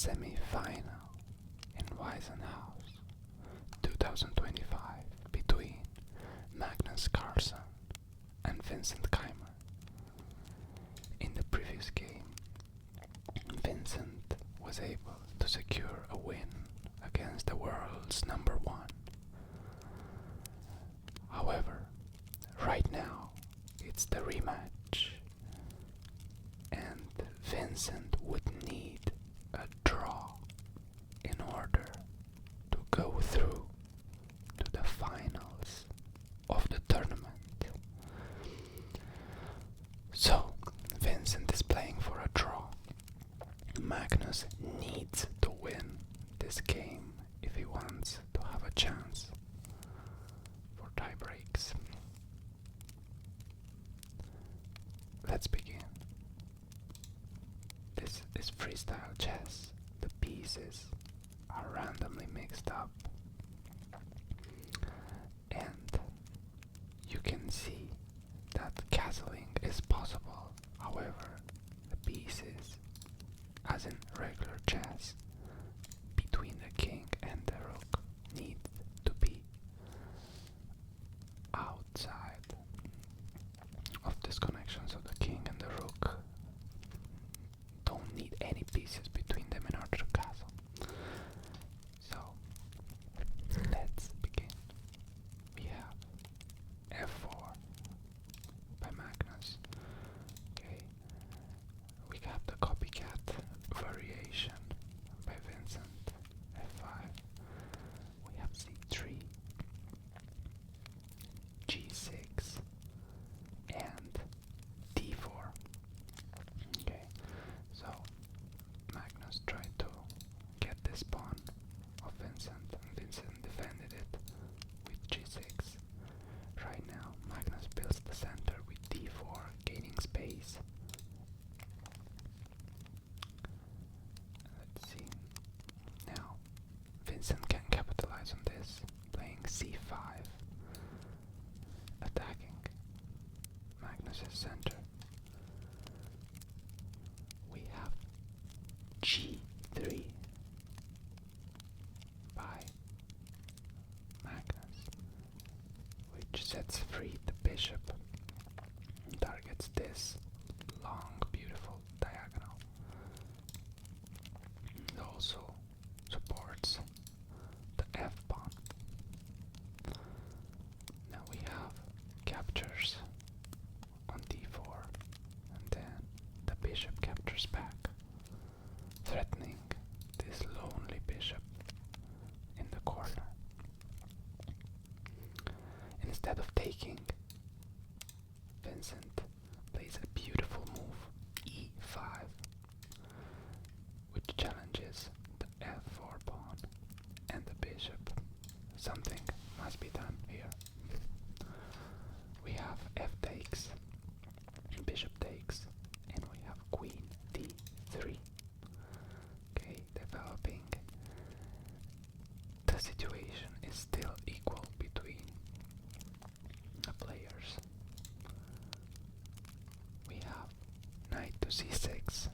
Semifinal in Weissenhaus 2025 between Magnus Carlsen and Vincent Keymer. In the previous game, Vincent was able to secure a win against the world's #1. However, right now it's the rematch, and Vincent would need a draw in order to go through to the finals of the tournament. So, Vincent is playing for a draw. Magnus needs to win this game if he wants to have a chance for tie breaks. Let's begin. This is freestyle chess. The pieces are randomly mixed up, and you can see that castling is possible. However, the pieces, as in regular chess, between the king and the rook, need to be outside of this connection. So the king and the rook don't need any pieces between them in order to castle. So let's begin. We have f4 by Magnus. Okay, we have the copycat variation by Vincent. f5. We have c3, g6, and d4. Okay, so Magnus tried to get this pawn of Vincent, and Vincent defended it with g6. Right now, Magnus builds the center with d4, gaining space. Let's see. Now, Vincent can capitalize on this, playing c5, attacking Magnus's center. We have g3 by Magnus, which sets free the bishop and targets this long, beautiful diagonal. It also supports the f-pawn. Now we have captures on d4, and then the bishop captures back, threatening this lonely bishop in the corner. Instead of taking, Vincent plays a beautiful move, e5, which challenges the f4 pawn and the bishop. Something must be done here. We have f takes, bishop takes, and we have queen d3. Okay, developing. The situation is still equal between the players. We have knight to c6,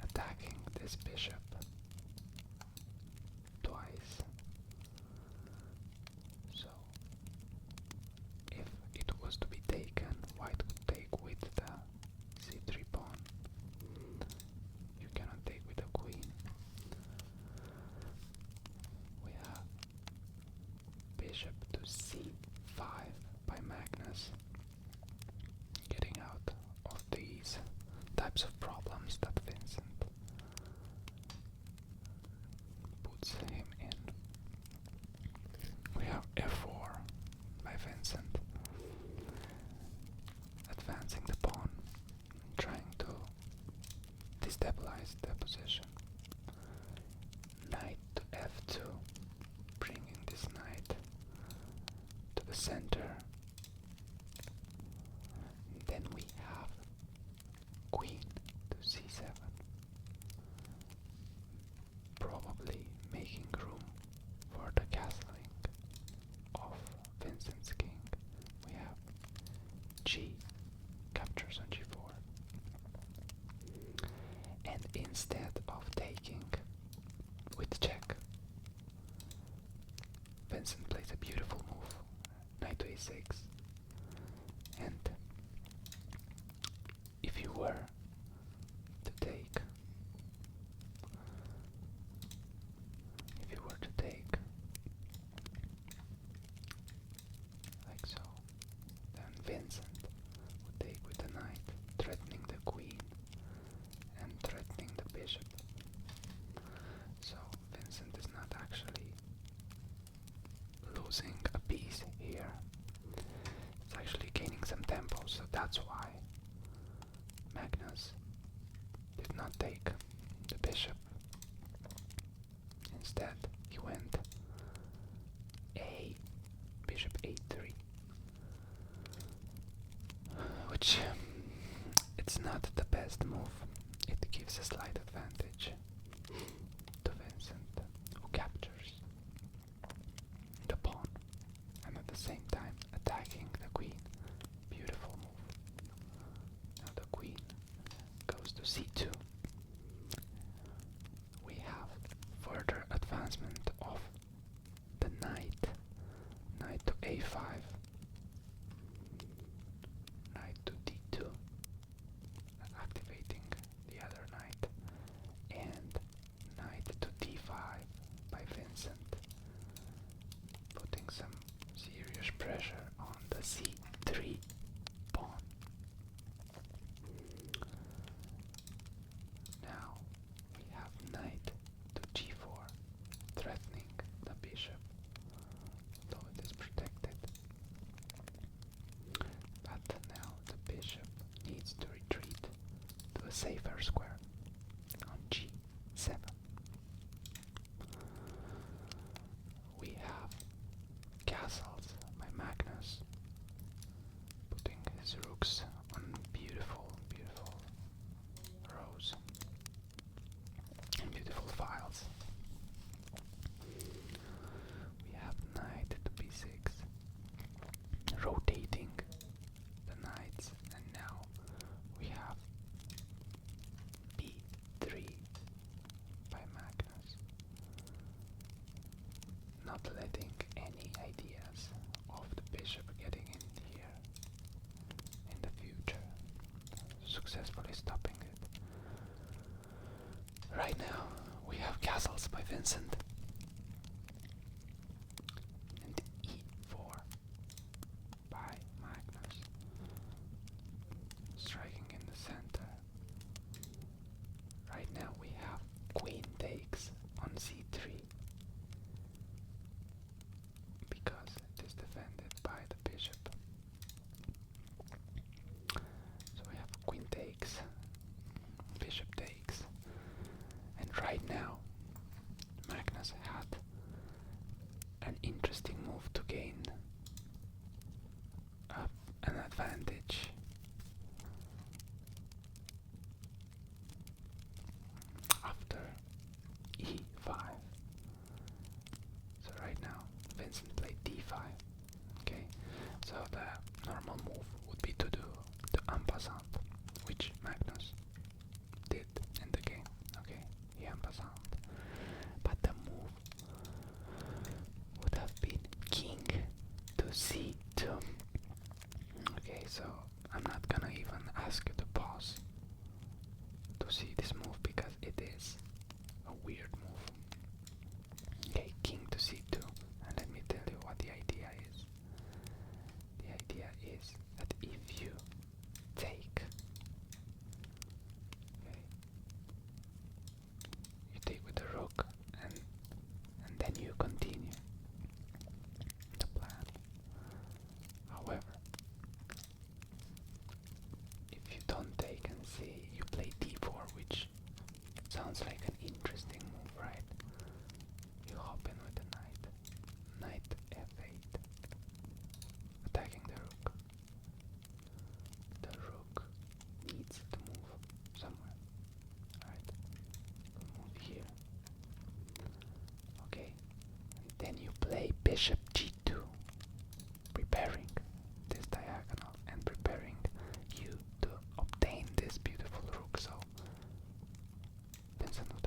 attacking this bishop twice. So, if it was to be taken, white could take with the c3 pawn. You cannot take with the queen. We have bishop to c5 by Magnus, getting out of these types of problems that Vincent puts him in. We have f4 by Vincent, advancing the pawn, trying to destabilize the position. Knight to f2, bringing this knight to the center. Then we have queen to c7, probably making room for the castling of Vincent's king. We have g captures on g4, and instead of taking, is a beautiful move. Knight to a6. And if you were to take, like so, then Vincent would take with the knight, threatening the queen and threatening the bishop. So Vincent is not actually losing a piece here. It's actually gaining some tempo, so that's why Magnus did not take the bishop. Instead, he went bishop a3, which it's not the best move. It gives a slight advantage to Vincent, who captures the pawn and at the same time attacking the queen. Beautiful move. Now the queen goes to c2. We have further advancement of the knight. Knight to a5, knight to d2, activating the other knight, and knight to d5 by Vincent, putting some serious pressure on the c3 pawn. Now we have knight to g4, threatening the bishop, though it is protected. But now the bishop needs to retreat to a safer square on g7. We have castles by Magnus, putting his rooks on beautiful, beautiful rows and beautiful files. We have knight to b6, rotating the knights, and now we have b3 by Magnus, not letting any ideas of the bishop getting in here in the future, successfully stopping it. Right now we have castles by Vincent and e4 by Magnus, striking in the center. Right now we have queen takes on c3 because it is defended by the bishop. So we have queen takes, bishop takes, and right now Magnus had an interesting move to gain an advantage. After e5. So right now Vincent played d5. Okay, so the normal move would be to do the en passant, which Magnus did in the game. Okay, he en passant. But the move would have been king to c2. Okay, so I'm not gonna even ask you to pause to see this move because it is a weird move. Okay, king to c2, and let me tell you what the idea is. The idea is that if you take, okay, you take with the rook, and then you continue the plan. However, if you don't take and see, you play d4, which sounds like an interesting move, right? You hop in with the knight, knight f8, attacking the rook. The rook needs to move somewhere, right? Move here. Okay, and then you play bishop g2, preparing this diagonal and preparing you to obtain this beautiful rook. So Vincent would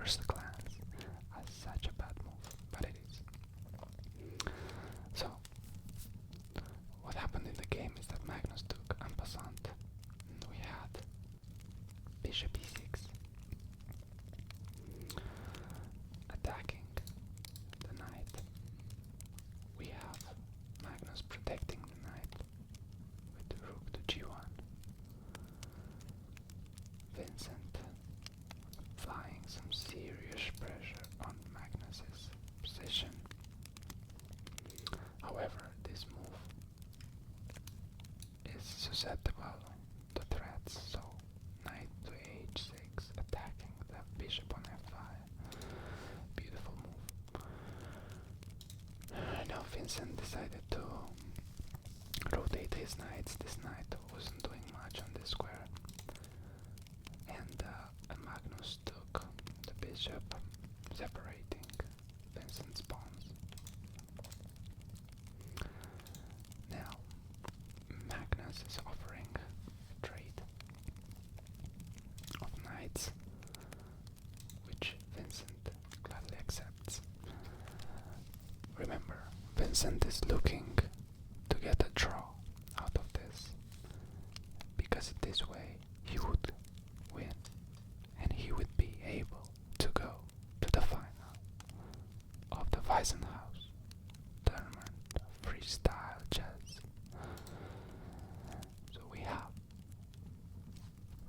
force the clans. Such a bad move, but it is. So, what happened in the game is that Magnus took en passant. We had bishop e6, attacking the knight. We have Magnus protecting the knight with the rook to g1. Vincent applying some serious pressure on Magnus's position. However, this move is susceptible to threats, so knight to h6, attacking the bishop on f5. Beautiful move. Now Vincent decided to rotate his knights. This knight wasn't doing much on this square. And Magnus took the bishop, separating Vincent's pawns. Now, Magnus is offering a trade of knights, which Vincent gladly accepts. Remember, Vincent is looking to get a draw out of this, because this way he would win and he would be able to go to the final of the Weissenhaus tournament freestyle chess. So we have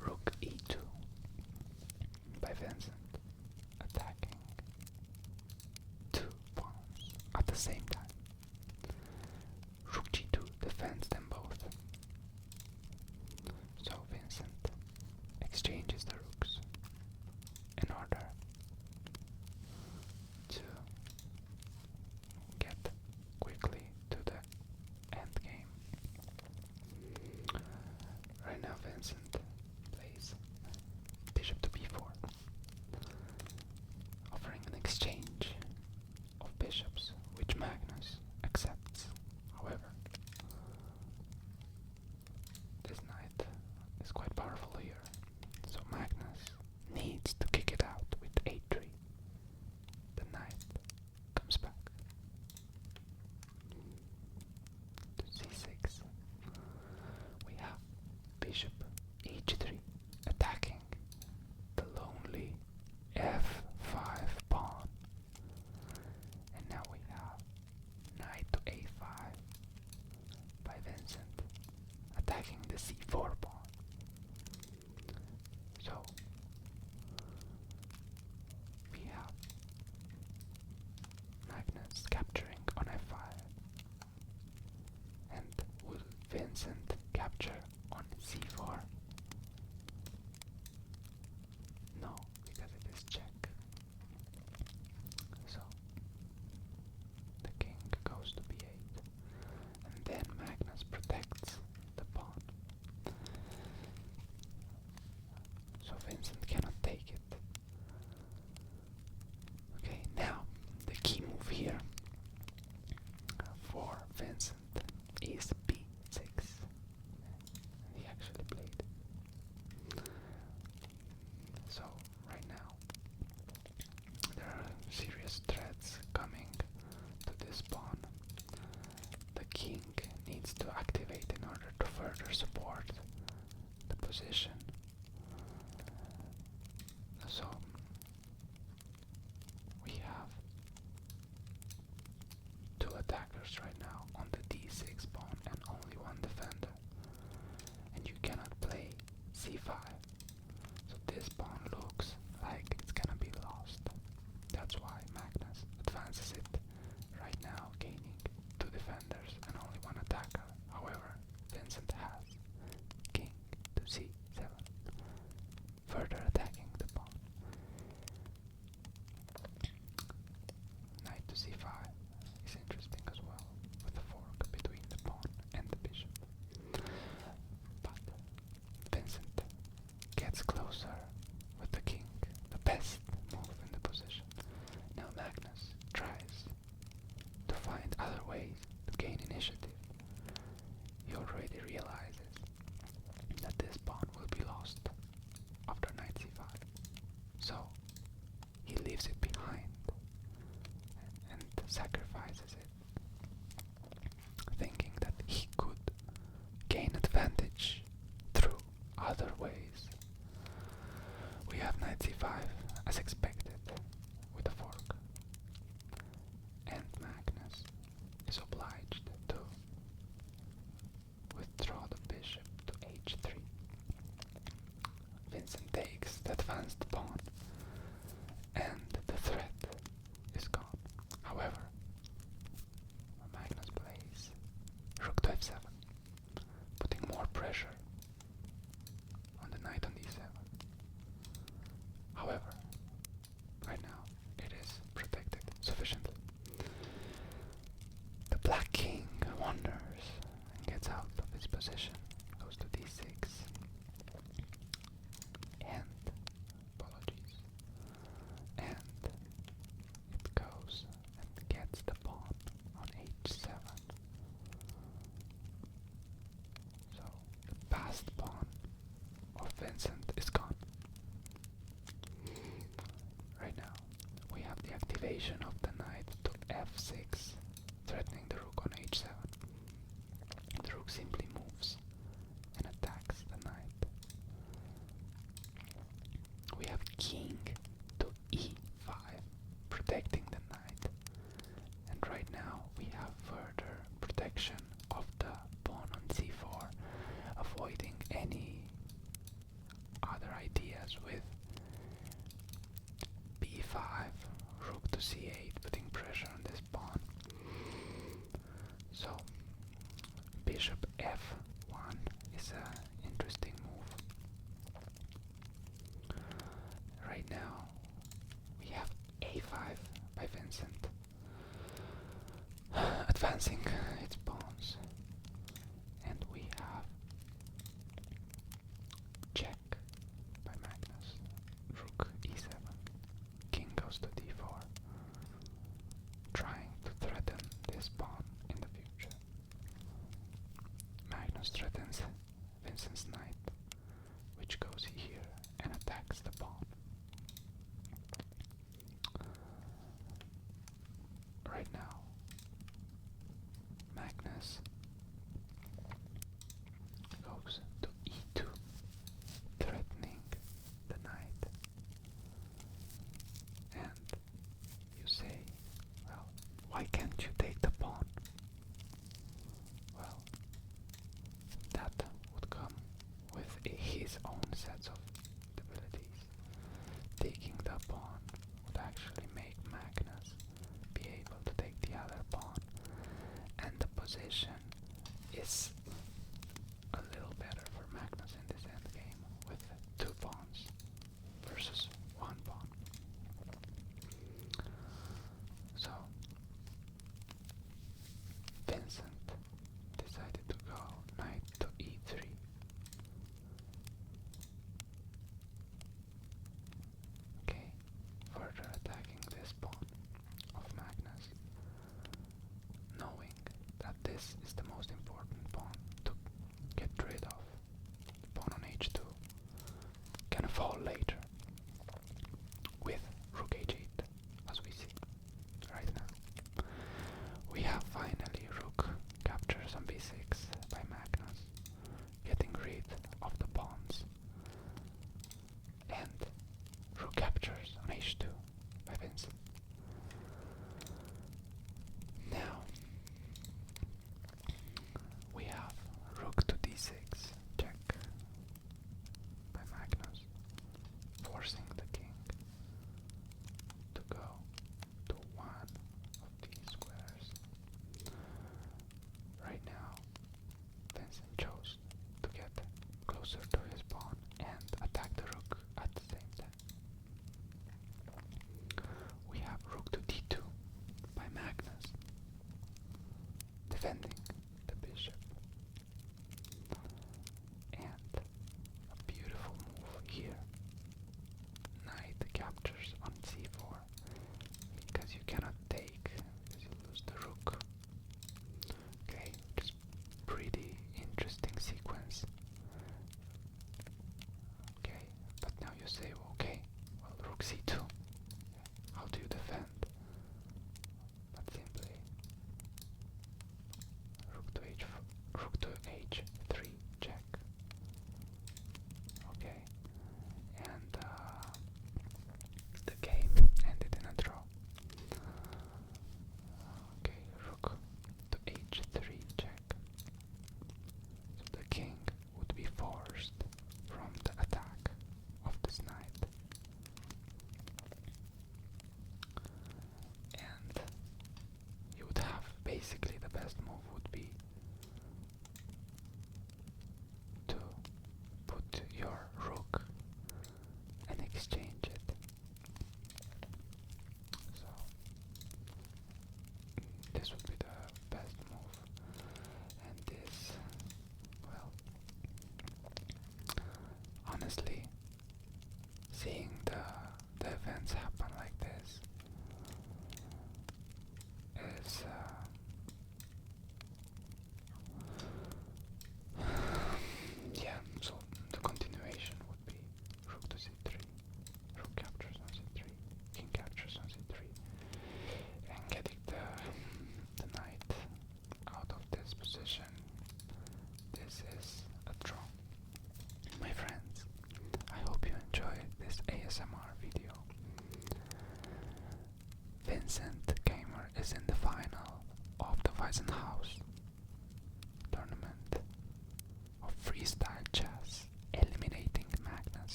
rook e2 by Vincent, attacking two pawns at the same time. Rook g2 defends them both. So Vincent exchanges the rooks in order to get quickly to the end game. Right now Vincent plays bishop to b4, offering an exchange of bishops, which Magnus accepts. However, this knight is quite powerful here, so Magnus needs to kick it out with a3. The knight comes back to c6. We have bishop h3 attacking the lonely f5 pawn. And now we have knight to a5 by Vincent, attacking the c4 pawn. So we have Magnus capturing on f5, and will Vincent capture on c4? No, because it is check. So the king goes to b8, and then Magnus protects the pawn. So Vincent cannot take it. Okay, now the key move here for Vincent is b6. invasion of the knight to f6, threatening the rook on h7. The rook simply moves and attacks the knight. We have king to e5, protecting the knight. And right now we have further protection of the pawn on c4, avoiding any other ideas with b5, rook to c8, putting pressure on this pawn. So bishop f1 is an interesting move. Right now we have a5 by Vincent, advancing its pawns, and we have check by Magnus, rook e7, king goes to d4, trying to threaten this pawn in the future. Magnus threatens Vincent's knight, which goes here and attacks the pawn. Right now, Magnus goes to e2, threatening the knight. And you say, well, why can't you take the pawn? Well, that would come with his own sets of abilities. Taking the pawn would actually make Magnus be able to take the other pawn, and the position is